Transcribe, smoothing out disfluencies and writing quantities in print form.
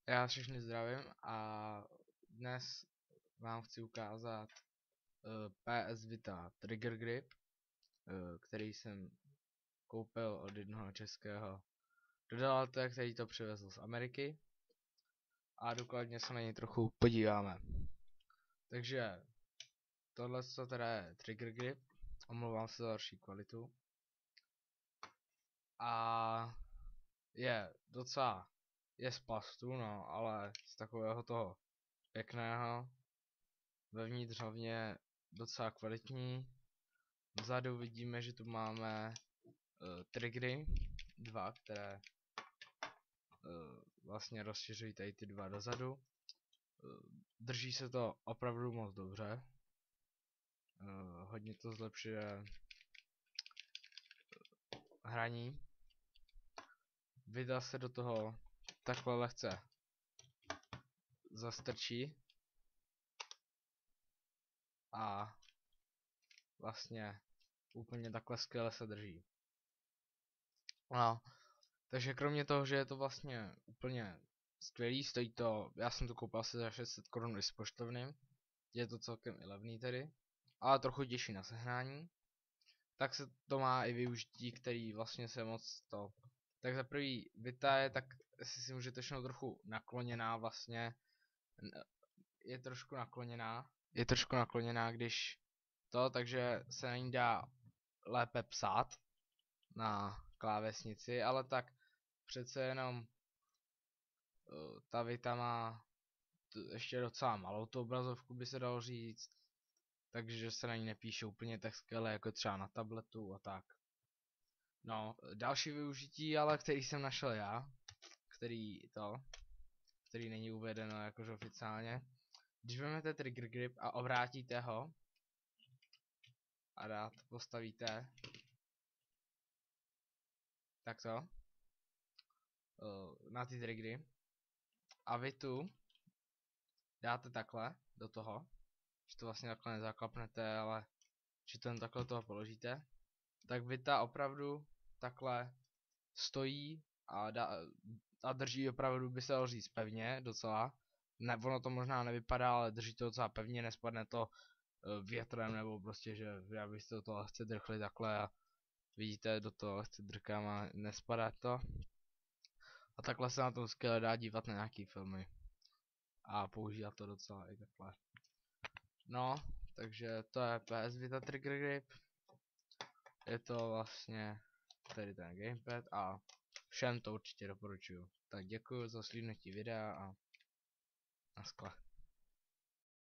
Já všechny zdravím a dnes vám chci ukázat PS Vita Trigger Grip, který jsem koupil od jednoho českého dodavatele, který to přivezl z Ameriky a důkladně se na něj trochu podíváme. Takže tohle teda je Trigger Grip, omlouvám se za horší kvalitu a je docela z plastu, no, ale z takového toho pěkného. Vevnitř hlavně docela kvalitní. Vzadu vidíme, že tu máme triggery, dva, které vlastně rozšiřují tady ty dva dozadu. Drží se to opravdu moc dobře. Hodně to zlepšuje hraní. Vida se do toho takhle lehce zastrčí a vlastně úplně takhle skvěle se drží. No, takže kromě toho, že je to vlastně úplně skvělý, stojí to, já jsem to koupil asi za 600 korun i s poštovným, je to celkem i levný tedy, ale trochu těžší na sehnání, tak se to má i využití, který vlastně se moc to. Tak za prvý Vita je tak, jestli si můžete všimnout, trochu nakloněná vlastně, je trošku nakloněná, když to, takže se na ní dá lépe psát na klávesnici, ale tak přece jenom ta Vita má ještě docela malou tu obrazovku, by se dalo říct, takže se na ní nepíše úplně tak skvěle jako třeba na tabletu a tak. No, další využití, ale který jsem našel já, který není uvedeno jakože oficiálně. Když vezmete trigger grip a obrátíte ho a postavíte takto na ty triggery a vy tu dáte takhle do toho, že to vlastně takhle nezaklapnete, ale že to jen takhle toho položíte, tak Vita opravdu takhle stojí a drží opravdu, by se dalo říct, pevně docela. Ne, ono to možná nevypadá, ale drží to docela pevně, nespadne to větrem nebo prostě, že já byste do toho lehce drchli takhle a vidíte, do toho lehce drkám a nespadá to. A takhle se na to skvěle dá dívat na nějaký filmy a používat to docela i takhle. No, takže to je PS Vita Trigger Grip. Je to vlastně tady ten gamepad a všem to určitě doporučuju. Tak děkuji za slednutí videa a naschle.